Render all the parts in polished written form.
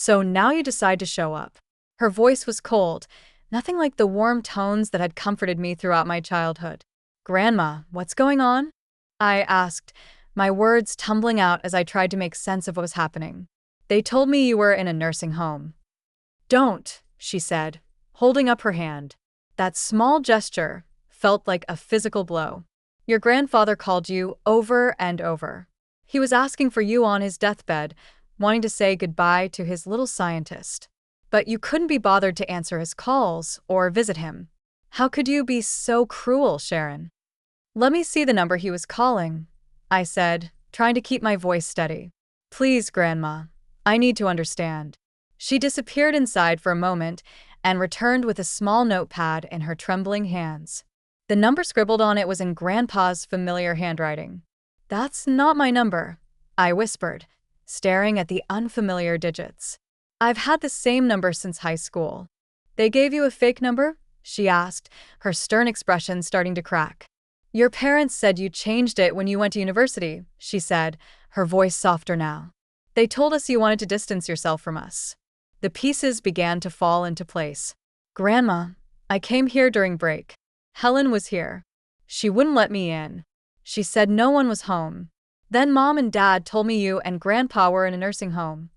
So now you decide to show up. Her voice was cold, nothing like the warm tones that had comforted me throughout my childhood. Grandma, what's going on? I asked, my words tumbling out as I tried to make sense of what was happening. They told me you were in a nursing home. Don't, she said, holding up her hand. That small gesture felt like a physical blow. Your grandfather called you over and over. He was asking for you on his deathbed, wanting to say goodbye to his little scientist. But you couldn't be bothered to answer his calls or visit him. How could you be so cruel, Sharon? Let me see the number he was calling, I said, trying to keep my voice steady. Please, Grandma, I need to understand. She disappeared inside for a moment and returned with a small notepad in her trembling hands. The number scribbled on it was in Grandpa's familiar handwriting. That's not my number, I whispered, staring at the unfamiliar digits. I've had the same number since high school. They gave you a fake number? She asked, her stern expression starting to crack. Your parents said you changed it when you went to university, she said, her voice softer now. They told us you wanted to distance yourself from us. The pieces began to fall into place. Grandma, I came here during break. Helen was here. She wouldn't let me in. She said no one was home. Then Mom and Dad told me you and Grandpa were in a nursing home.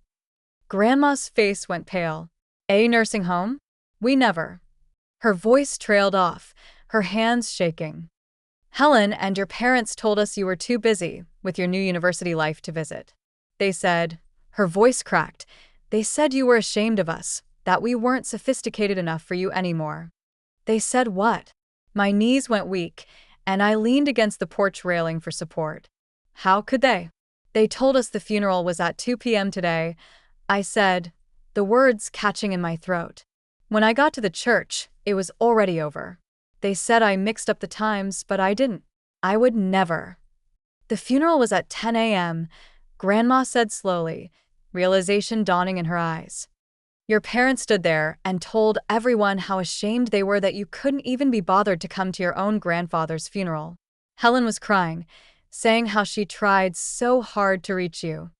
Grandma's face went pale. A nursing home? We never. Her voice trailed off, her hands shaking. Helen and your parents told us you were too busy with your new university life to visit. They said, her voice cracked, they said you were ashamed of us, that we weren't sophisticated enough for you anymore. They said what? My knees went weak, and I leaned against the porch railing for support. How could they? They told us the funeral was at 2 p.m. today, I said, the words catching in my throat. When I got to the church, it was already over. They said I mixed up the times, but I didn't. I would never. The funeral was at 10 a.m., Grandma said slowly, realization dawning in her eyes. Your parents stood there and told everyone how ashamed they were that you couldn't even be bothered to come to your own grandfather's funeral. Helen was crying, saying how she tried so hard to reach you.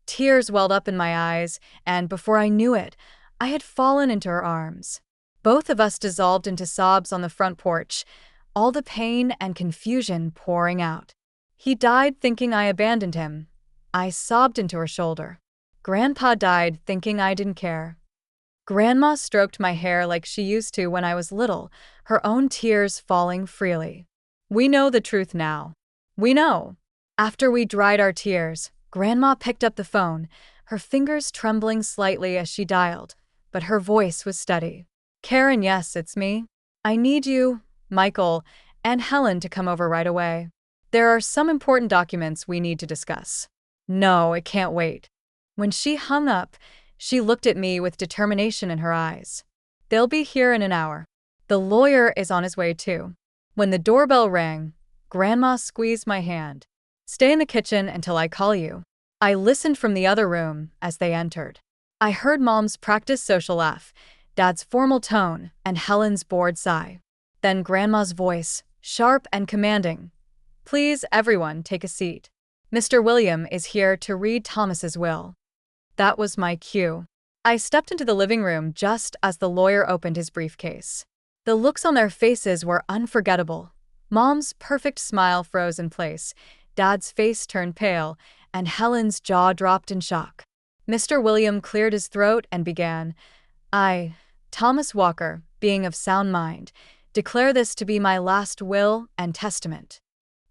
Tears welled up in my eyes, and before I knew it, I had fallen into her arms. Both of us dissolved into sobs on the front porch, all the pain and confusion pouring out. He died thinking I abandoned him. I sobbed into her shoulder. Grandpa died thinking I didn't care. Grandma stroked my hair like she used to when I was little, her own tears falling freely. We know the truth now. We know. After we dried our tears, Grandma picked up the phone, her fingers trembling slightly as she dialed, but her voice was steady. Karen, yes, it's me. I need you, Michael, and Helen to come over right away. There are some important documents we need to discuss. No, it can't wait. When she hung up, she looked at me with determination in her eyes. They'll be here in an hour. The lawyer is on his way too. When the doorbell rang, Grandma squeezed my hand. Stay in the kitchen until I call you. I listened from the other room as they entered. I heard Mom's practiced social laugh, Dad's formal tone, and Helen's bored sigh. Then Grandma's voice, sharp and commanding. Please, everyone, take a seat. Mr. William is here to read Thomas's will. That was my cue. I stepped into the living room just as the lawyer opened his briefcase. The looks on their faces were unforgettable. Mom's perfect smile froze in place, Dad's face turned pale, and Helen's jaw dropped in shock. Mr. William cleared his throat and began, I, Thomas Walker, being of sound mind, declare this to be my last will and testament.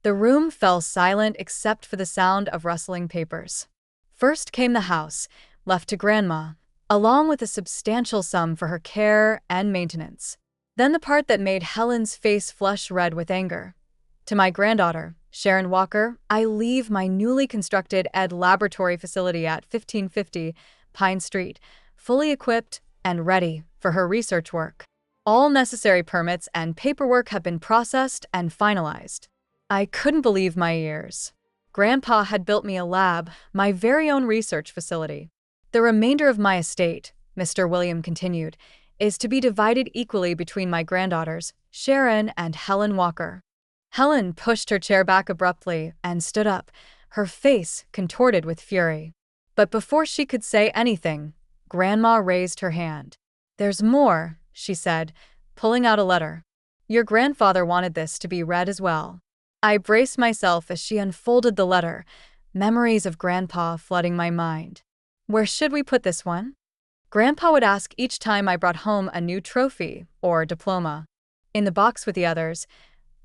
The room fell silent except for the sound of rustling papers. First came the house, left to Grandma, along with a substantial sum for her care and maintenance. Then the part that made Helen's face flush red with anger. To my granddaughter, Sharon Walker, I leave my newly constructed ed laboratory facility at 1550 Pine Street, fully equipped and ready for her research work. All necessary permits and paperwork have been processed and finalized. I couldn't believe my ears. Grandpa had built me a lab, my very own research facility. The remainder of my estate, Mr. William continued, is to be divided equally between my granddaughters, Sharon and Helen Walker. Helen pushed her chair back abruptly and stood up, her face contorted with fury. But before she could say anything, Grandma raised her hand. "There's more," she said, pulling out a letter. "Your grandfather wanted this to be read as well." I braced myself as she unfolded the letter, memories of Grandpa flooding my mind. "Where should we put this one?" Grandpa would ask each time I brought home a new trophy or diploma. "In the box with the others,"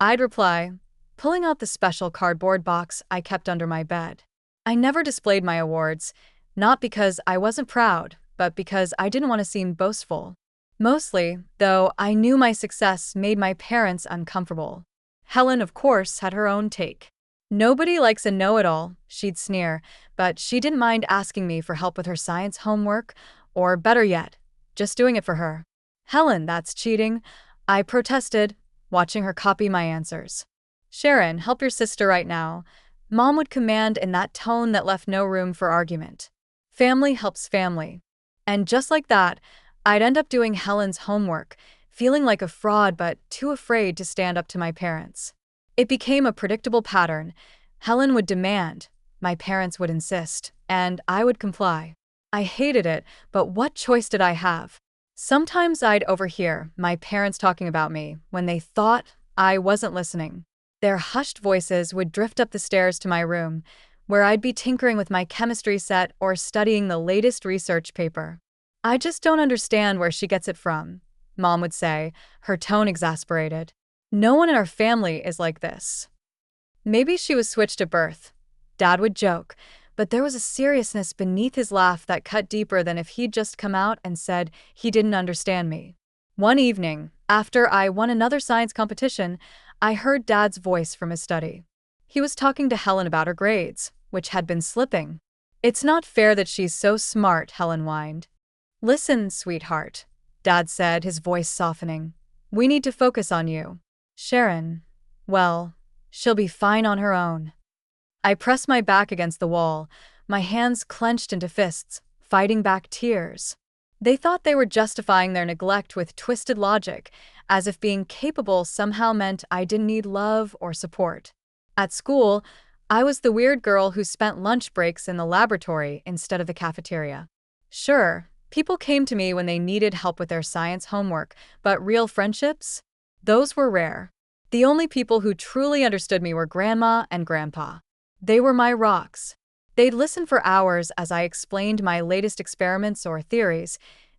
I'd reply, pulling out the special cardboard box I kept under my bed. I never displayed my awards, not because I wasn't proud, but because I didn't want to seem boastful. Mostly, though, I knew my success made my parents uncomfortable. Helen, of course, had her own take. "Nobody likes a know-it-all," she'd sneer, but she didn't mind asking me for help with her science homework, or better yet, just doing it for her. "Helen, that's cheating," I protested, watching her copy my answers. "Sharon, help your sister right now," Mom would command in that tone that left no room for argument. Family helps family. And just like that, I'd end up doing Helen's homework, feeling like a fraud but too afraid to stand up to my parents. It became a predictable pattern. Helen would demand, my parents would insist, and I would comply. I hated it, but what choice did I have? Sometimes I'd overhear my parents talking about me when they thought I wasn't listening. Their hushed voices would drift up the stairs to my room, where I'd be tinkering with my chemistry set or studying the latest research paper. "I just don't understand where she gets it from," Mom would say, her tone exasperated. "No one in our family is like this." "Maybe she was switched at birth," Dad would joke, but there was a seriousness beneath his laugh that cut deeper than if he'd just come out and said he didn't understand me. One evening, after I won another science competition, I heard Dad's voice from his study. He was talking to Helen about her grades, which had been slipping. "It's not fair that she's so smart," Helen whined. "Listen, sweetheart," Dad said, his voice softening. "We need to focus on you. Sharon, well, she'll be fine on her own." I pressed my back against the wall, my hands clenched into fists, fighting back tears. They thought they were justifying their neglect with twisted logic, as if being capable somehow meant I didn't need love or support. At school, I was the weird girl who spent lunch breaks in the laboratory instead of the cafeteria. Sure, people came to me when they needed help with their science homework, but real friendships? Those were rare. The only people who truly understood me were Grandma and Grandpa. They were my rocks. They'd listen for hours as I explained my latest experiments or theories,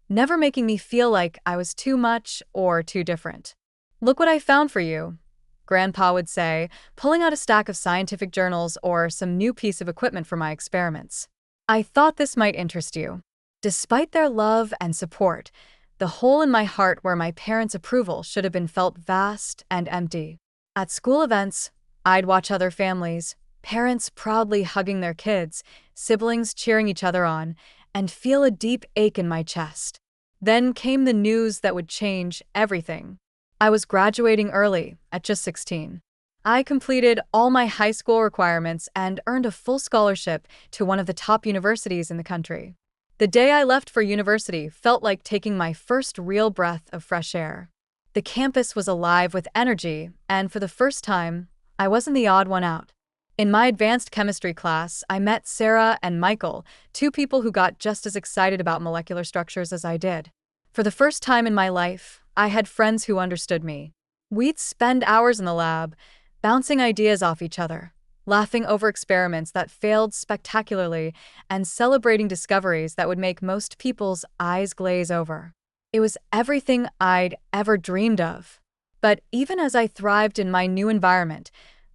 never making me feel like I was too much or too different. "Look what I found for you," Grandpa would say, pulling out a stack of scientific journals or some new piece of equipment for my experiments. "I thought this might interest you." Despite their love and support, the hole in my heart where my parents' approval should have been felt vast and empty. At school events, I'd watch other families, parents proudly hugging their kids, siblings cheering each other on, and feel a deep ache in my chest. Then came the news that would change everything. I was graduating early, at just 16. I completed all my high school requirements and earned a full scholarship to one of the top universities in the country. The day I left for university felt like taking my first real breath of fresh air. The campus was alive with energy, and for the first time, I wasn't the odd one out. In my advanced chemistry class, I met Sarah and Michael, two people who got just as excited about molecular structures as I did. For the first time in my life, I had friends who understood me. We'd spend hours in the lab, bouncing ideas off each other, laughing over experiments that failed spectacularly, and celebrating discoveries that would make most people's eyes glaze over. It was everything I'd ever dreamed of. But even as I thrived in my new environment,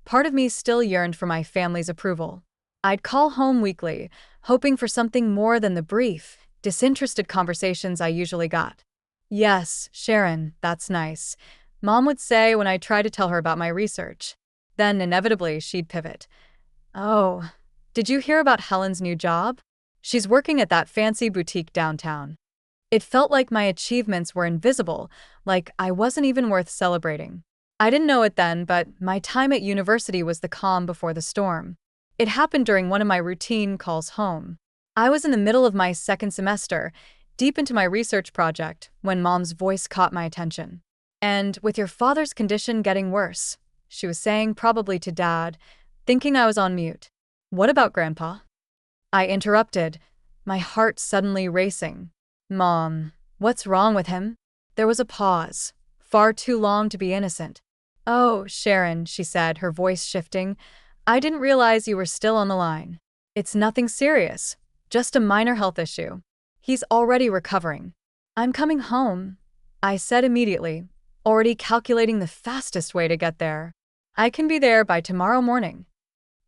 part of me still yearned for my family's approval. I'd call home weekly, hoping for something more than the brief, disinterested conversations I usually got. "Yes, Sharon, that's nice," Mom would say when I tried to tell her about my research. Then, inevitably, she'd pivot. "Oh, did you hear about Helen's new job? She's working at that fancy boutique downtown." It felt like my achievements were invisible, like I wasn't even worth celebrating. I didn't know it then, but my time at university was the calm before the storm. It happened during one of my routine calls home. I was in the middle of my second semester, deep into my research project, when Mom's voice caught my attention. "And with your father's condition getting worse," she was saying, probably to Dad, thinking I was on mute. "What about Grandpa?" I interrupted, my heart suddenly racing. Mom, what's wrong with him? There was a pause, far too long to be innocent. Oh, Sharon, she said, her voice shifting. I didn't realize you were still on the line. It's nothing serious, just a minor health issue. He's already recovering. I'm coming home, I said immediately, already calculating the fastest way to get there. I can be there by tomorrow morning.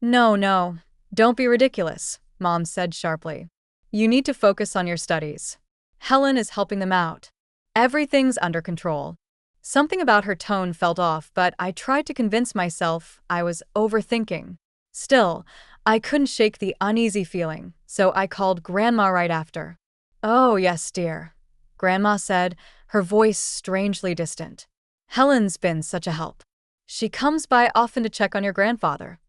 No, don't be ridiculous, Mom said sharply. You need to focus on your studies. Helen is helping them out. Everything's under control. Something about her tone felt off, but I tried to convince myself I was overthinking. Still, I couldn't shake the uneasy feeling, so I called Grandma right after. Oh, yes, dear, Grandma said, her voice strangely distant. Helen's been such a help. She comes by often to check on your grandfather.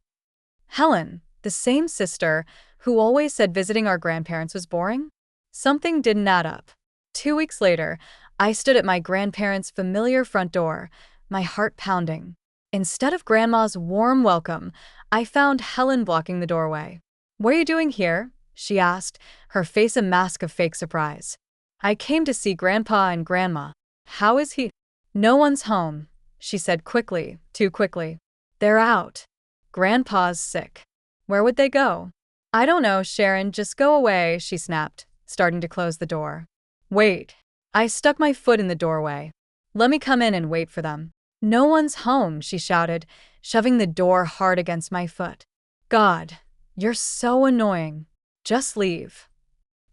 Helen, the same sister who always said visiting our grandparents was boring? Something didn't add up. 2 weeks later, I stood at my grandparents' familiar front door, my heart pounding. Instead of Grandma's warm welcome, I found Helen blocking the doorway. What are you doing here? She asked, her face a mask of fake surprise. I came to see Grandpa and Grandma. How is he? No one's home, she said quickly, too quickly. They're out. Grandpa's sick. Where would they go? I don't know, Sharon, just go away, she snapped, starting to close the door. Wait. I stuck my foot in the doorway. Let me come in and wait for them. No one's home, she shouted, shoving the door hard against my foot. God, you're so annoying. Just leave.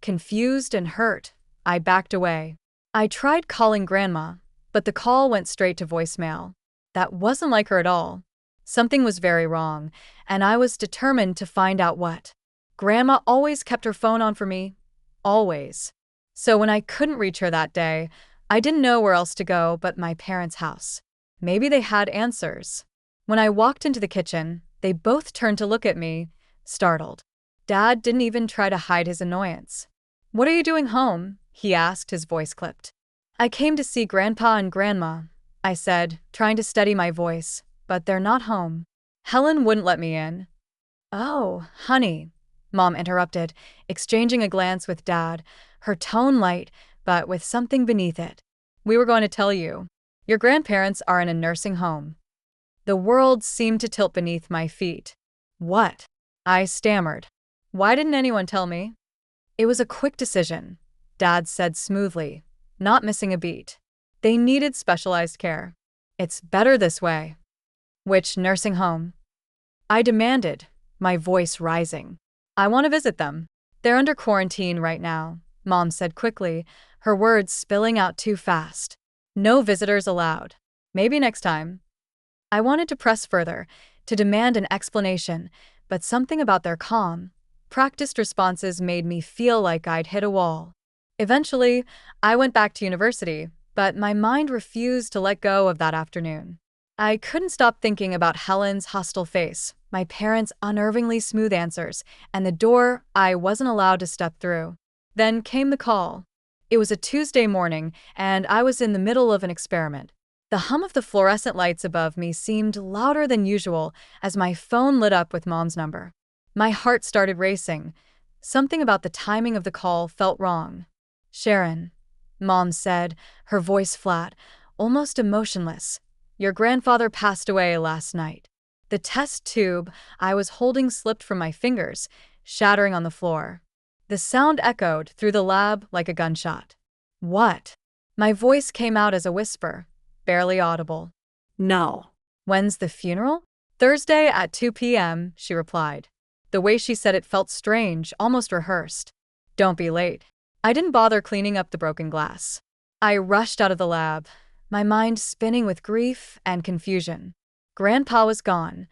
Confused and hurt, I backed away. I tried calling Grandma, but the call went straight to voicemail. That wasn't like her at all. Something was very wrong, and I was determined to find out what. Grandma always kept her phone on for me. Always. So when I couldn't reach her that day, I didn't know where else to go but my parents' house. Maybe they had answers. When I walked into the kitchen, they both turned to look at me, startled. Dad didn't even try to hide his annoyance. What are you doing home? He asked, his voice clipped. I came to see Grandpa and Grandma, I said, trying to steady my voice, but they're not home. Helen wouldn't let me in. Oh, honey, Mom interrupted, exchanging a glance with Dad, her tone light, but with something beneath it. We were going to tell you. Your grandparents are in a nursing home. The world seemed to tilt beneath my feet. What? I stammered. Why didn't anyone tell me? It was a quick decision, Dad said smoothly, not missing a beat. They needed specialized care. It's better this way. Which nursing home? I demanded, my voice rising. I want to visit them. They're under quarantine right now, Mom said quickly, her words spilling out too fast. No visitors allowed. Maybe next time. I wanted to press further, to demand an explanation, but something about their calm, practiced responses made me feel like I'd hit a wall. Eventually, I went back to university, but my mind refused to let go of that afternoon. I couldn't stop thinking about Helen's hostile face, my parents' unnervingly smooth answers, and the door I wasn't allowed to step through. Then came the call. It was a Tuesday morning, and I was in the middle of an experiment. The hum of the fluorescent lights above me seemed louder than usual as my phone lit up with Mom's number. My heart started racing. Something about the timing of the call felt wrong. Sharon, Mom said, her voice flat, almost emotionless. Your grandfather passed away last night. The test tube I was holding slipped from my fingers, shattering on the floor. The sound echoed through the lab like a gunshot. What? My voice came out as a whisper, barely audible. No. When's the funeral? Thursday at 2 p.m., she replied. The way she said it felt strange, almost rehearsed. Don't be late. I didn't bother cleaning up the broken glass. I rushed out of the lab, my mind spinning with grief and confusion. Grandpa was gone.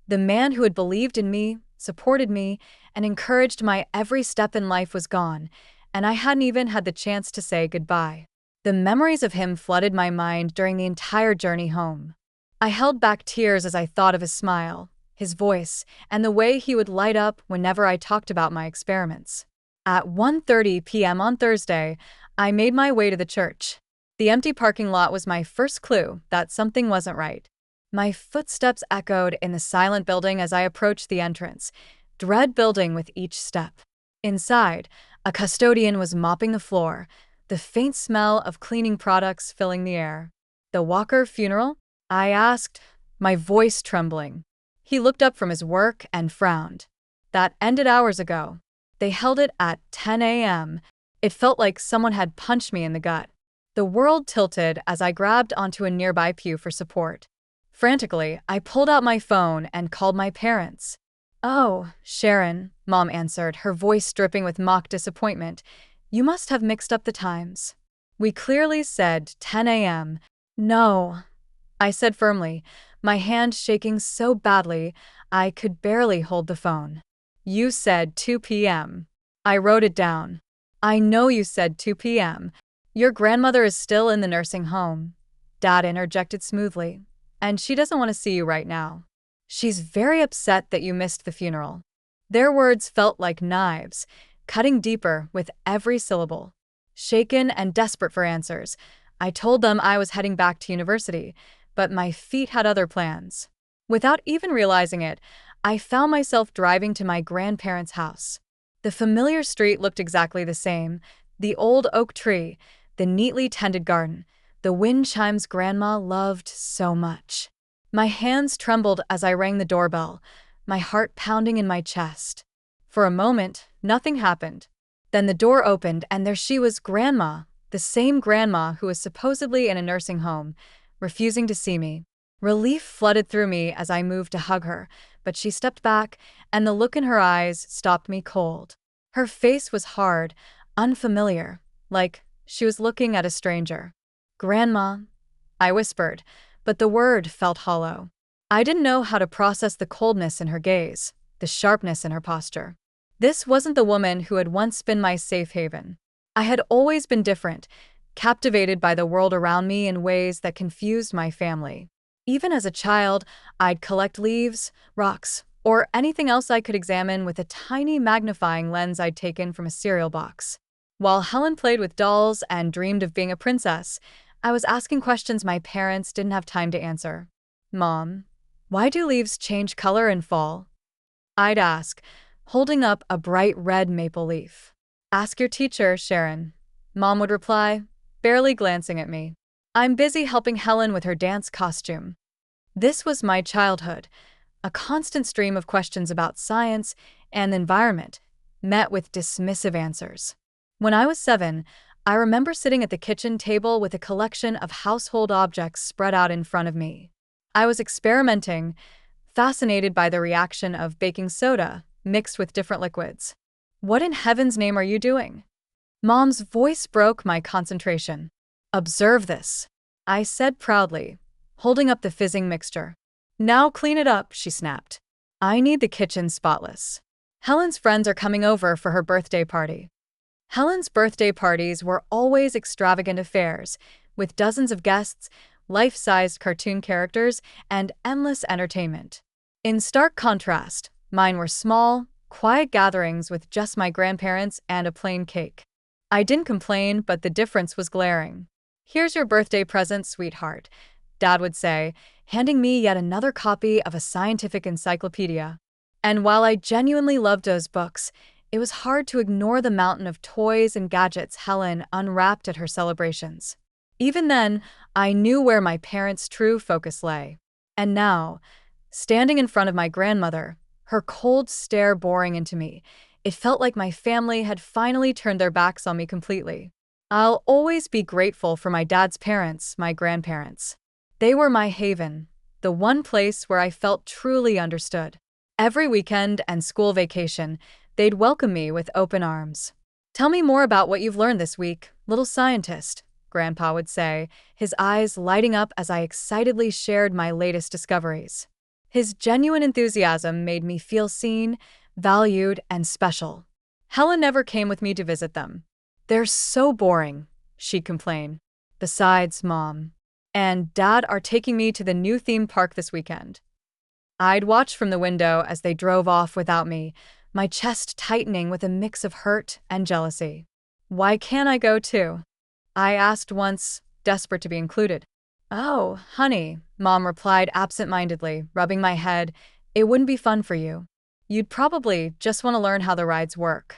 The man who had believed in me, supported me, and encouraged my every step in life was gone, and I hadn't even had the chance to say goodbye. The memories of him flooded my mind during the entire journey home. I held back tears as I thought of his smile, his voice, and the way he would light up whenever I talked about my experiments. At 1:30 p.m. on Thursday, I made my way to the church. The empty parking lot was my first clue that something wasn't right. My footsteps echoed in the silent building as I approached the entrance, dread building with each step. Inside, a custodian was mopping the floor, the faint smell of cleaning products filling the air. "The Walker funeral?" I asked, my voice trembling. He looked up from his work and frowned. "That ended hours ago. They held it at 10 a.m. It felt like someone had punched me in the gut. The world tilted as I grabbed onto a nearby pew for support. Frantically, I pulled out my phone and called my parents. "Oh, Sharon," Mom answered, her voice dripping with mock disappointment. "You must have mixed up the times. We clearly said 10 a.m. "No," I said firmly, my hand shaking so badly I could barely hold the phone. "You said 2 p.m. I wrote it down. "I know you said 2 p.m. Your grandmother is still in the nursing home," Dad interjected smoothly, "and she doesn't want to see you right now. She's very upset that you missed the funeral." Their words felt like knives, cutting deeper with every syllable. Shaken and desperate for answers, I told them I was heading back to university, but my feet had other plans. Without even realizing it, I found myself driving to my grandparents' house. The familiar street looked exactly the same: the old oak tree, the neatly tended garden, the wind chimes Grandma loved so much. My hands trembled as I rang the doorbell, my heart pounding in my chest. For a moment, nothing happened. Then the door opened and there she was, Grandma, the same Grandma who was supposedly in a nursing home, refusing to see me. Relief flooded through me as I moved to hug her, but she stepped back, and the look in her eyes stopped me cold. Her face was hard, unfamiliar, like she was looking at a stranger. "Grandma," I whispered, but the word felt hollow. I didn't know how to process the coldness in her gaze, the sharpness in her posture. This wasn't the woman who had once been my safe haven. I had always been different, captivated by the world around me in ways that confused my family. Even as a child, I'd collect leaves, rocks, or anything else I could examine with a tiny magnifying lens I'd taken from a cereal box. While Helen played with dolls and dreamed of being a princess, I was asking questions my parents didn't have time to answer. "Mom, why do leaves change color in fall?" I'd ask, holding up a bright red maple leaf. "Ask your teacher, Sharon," Mom would reply, barely glancing at me. "I'm busy helping Helen with her dance costume." This was my childhood, a constant stream of questions about science and the environment, met with dismissive answers. When I was 7, I remember sitting at the kitchen table with a collection of household objects spread out in front of me. I was experimenting, fascinated by the reaction of baking soda mixed with different liquids. "What in heaven's name are you doing?" Mom's voice broke my concentration. "Observe this," I said proudly, holding up the fizzing mixture. "Now clean it up," she snapped. "I need the kitchen spotless. Helen's friends are coming over for her birthday party." Helen's birthday parties were always extravagant affairs, with dozens of guests, life-sized cartoon characters, and endless entertainment. In stark contrast, mine were small, quiet gatherings with just my grandparents and a plain cake. I didn't complain, but the difference was glaring. "Here's your birthday present, sweetheart," Dad would say, handing me yet another copy of a scientific encyclopedia. And while I genuinely loved those books, it was hard to ignore the mountain of toys and gadgets Helen unwrapped at her celebrations. Even then, I knew where my parents' true focus lay. And now, standing in front of my grandmother, her cold stare boring into me, it felt like my family had finally turned their backs on me completely. I'll always be grateful for my dad's parents, my grandparents. They were my haven, the one place where I felt truly understood. Every weekend and school vacation, they'd welcome me with open arms. "Tell me more about what you've learned this week, little scientist," Grandpa would say, his eyes lighting up as I excitedly shared my latest discoveries. His genuine enthusiasm made me feel seen, valued, and special. Helen never came with me to visit them. "They're so boring," she'd complain. "Besides, Mom and Dad are taking me to the new theme park this weekend." I'd watch from the window as they drove off without me, my chest tightening with a mix of hurt and jealousy. "Why can't I go too?" I asked once, desperate to be included. "Oh, honey," Mom replied absent-mindedly, rubbing my head, "it wouldn't be fun for you. You'd probably just want to learn how the rides work."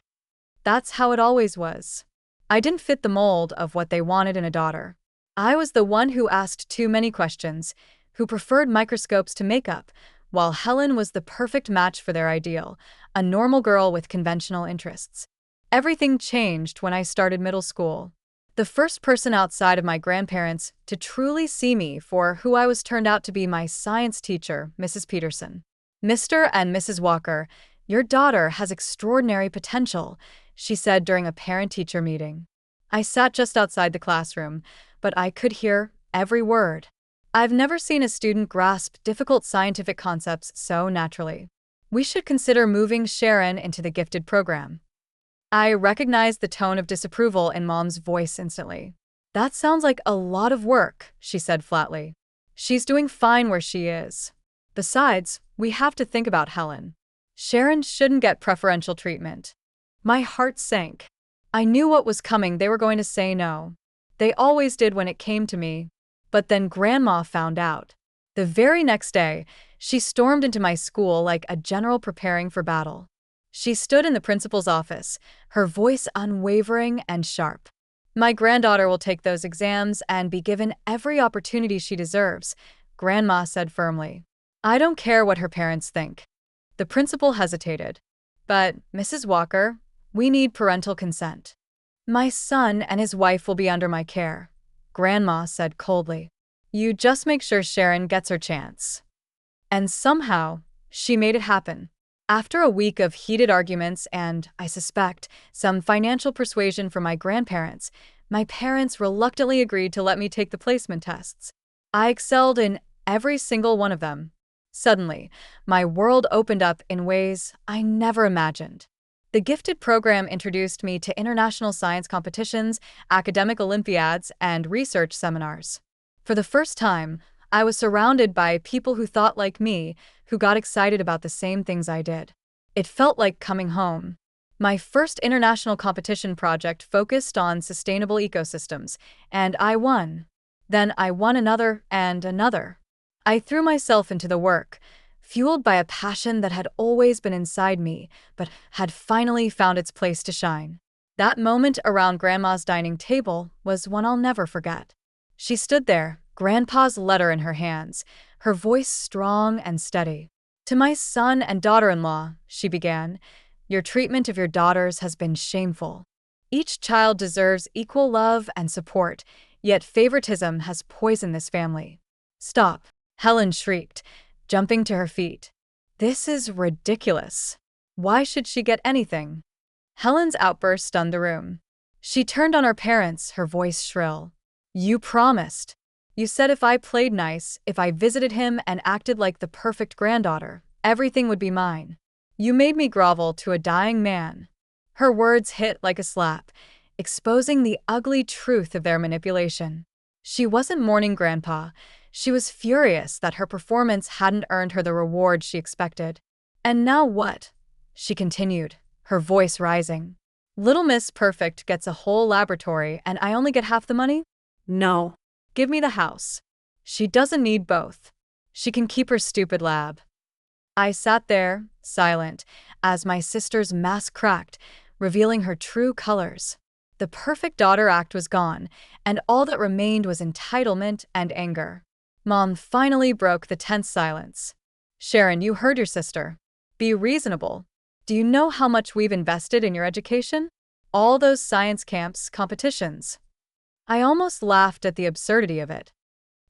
That's how it always was. I didn't fit the mold of what they wanted in a daughter. I was the one who asked too many questions, who preferred microscopes to makeup, while Helen was the perfect match for their ideal, a normal girl with conventional interests. Everything changed when I started middle school. The first person outside of my grandparents to truly see me for who I was turned out to be my science teacher, Mrs. Peterson. "Mr. and Mrs. Walker, your daughter has extraordinary potential," she said during a parent-teacher meeting. I sat just outside the classroom, but I could hear every word. I've never seen a student grasp difficult scientific concepts so naturally. "We should consider moving Sharon into the gifted program." I recognized the tone of disapproval in Mom's voice instantly. "That sounds like a lot of work," she said flatly. "She's doing fine where she is. Besides, we have to think about Helen. Sharon shouldn't get preferential treatment." My heart sank. I knew what was coming. They were going to say no. They always did when it came to me. But then Grandma found out. The very next day, she stormed into my school like a general preparing for battle. She stood in the principal's office, her voice unwavering and sharp. "My granddaughter will take those exams and be given every opportunity she deserves," Grandma said firmly. "I don't care what her parents think." The principal hesitated. "But, Mrs. Walker, we need parental consent." "My son and his wife will be under my care," Grandma said coldly. "You just make sure Sharon gets her chance." And somehow, she made it happen. After a week of heated arguments and, I suspect, some financial persuasion from my grandparents, my parents reluctantly agreed to let me take the placement tests. I excelled in every single one of them. Suddenly, my world opened up in ways I never imagined. The gifted program introduced me to international science competitions, academic Olympiads, and research seminars. For the first time, I was surrounded by people who thought like me, who got excited about the same things I did. It felt like coming home. My first international competition project focused on sustainable ecosystems, and I won. Then I won another and another. I threw myself into the work, fueled by a passion that had always been inside me, but had finally found its place to shine. That moment around Grandma's dining table was one I'll never forget. She stood there, Grandpa's letter in her hands, her voice strong and steady. "To my son and daughter-in-law," she began, "your treatment of your daughters has been shameful. Each child deserves equal love and support, yet favoritism has poisoned this family." "Stop," Helen shrieked, jumping to her feet. "This is ridiculous. Why should she get anything?" Helen's outburst stunned the room. She turned on her parents, her voice shrill. "You promised. You said if I played nice, if I visited him and acted like the perfect granddaughter, everything would be mine. You made me grovel to a dying man." Her words hit like a slap, exposing the ugly truth of their manipulation. She wasn't mourning Grandpa. She was furious that her performance hadn't earned her the reward she expected. "And now what?" she continued, her voice rising. "Little Miss Perfect gets a whole laboratory and I only get half the money? No. Give me the house. She doesn't need both. She can keep her stupid lab." I sat there, silent, as my sister's mask cracked, revealing her true colors. The perfect daughter act was gone, and all that remained was entitlement and anger. Mom finally broke the tense silence. "Sharon, you heard your sister. Be reasonable. Do you know how much we've invested in your education? All those science camps, competitions." I almost laughed at the absurdity of it.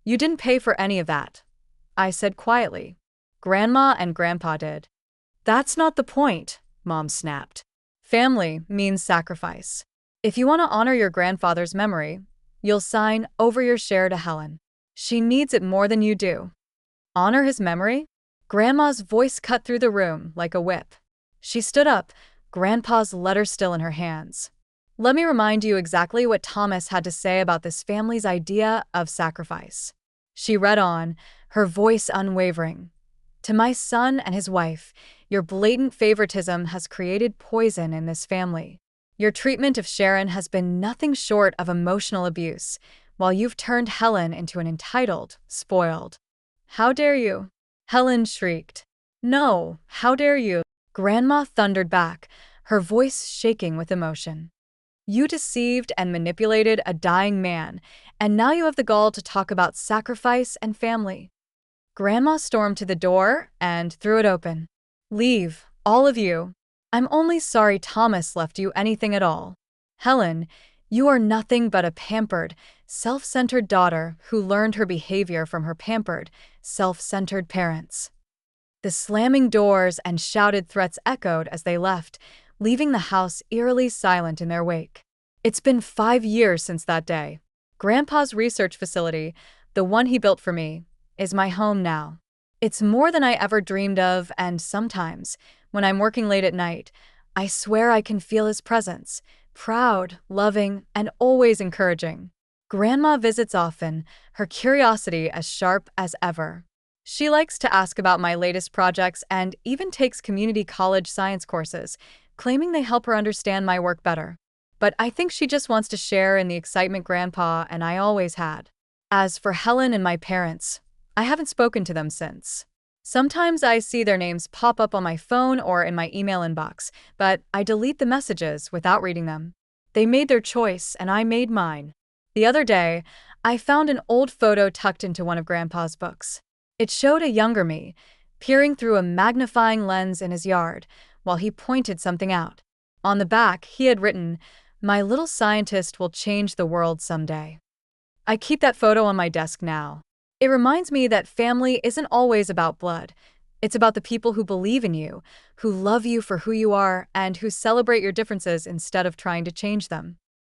"You didn't pay for any of that," I said quietly. "Grandma and Grandpa did." "That's not the point," Mom snapped. "Family means sacrifice. If you want to honor your grandfather's memory, you'll sign over your share to Helen. She needs it more than you do." "Honor his memory?" Grandma's voice cut through the room like a whip. She stood up, Grandpa's letter still in her hands. "Let me remind you exactly what Thomas had to say about this family's idea of sacrifice." She read on, her voice unwavering. "To my son and his wife, your blatant favoritism has created poison in this family. Your treatment of Sharon has been nothing short of emotional abuse, while you've turned Helen into an entitled, spoiled." "How dare you?" Helen shrieked. "No, how dare you?" Grandma thundered back, her voice shaking with emotion. You deceived and manipulated a dying man, and now you have the gall to talk about sacrifice and family. Grandma stormed to the door and threw it open. Leave, all of you. I'm only sorry Thomas left you anything at all. Helen, you are nothing but a pampered, self-centered daughter who learned her behavior from her pampered, self-centered parents. The slamming doors and shouted threats echoed as they left, leaving the house eerily silent in their wake. It's been 5 years since that day. Grandpa's research facility, the one he built for me, is my home now. It's more than I ever dreamed of, and sometimes, when I'm working late at night, I swear I can feel his presence, proud, loving, and always encouraging. Grandma visits often, her curiosity as sharp as ever. She likes to ask about my latest projects and even takes community college science courses, claiming they help her understand my work better. But I think she just wants to share in the excitement Grandpa and I always had. As for Helen and my parents, I haven't spoken to them since. Sometimes I see their names pop up on my phone or in my email inbox, but I delete the messages without reading them. They made their choice and I made mine. The other day, I found an old photo tucked into one of Grandpa's books. It showed a younger me, peering through a magnifying lens in his yard, while he pointed something out. On the back, he had written, "My little scientist will change the world someday." I keep that photo on my desk now. It reminds me that family isn't always about blood. It's about the people who believe in you, who love you for who you are, and who celebrate your differences instead of trying to change them.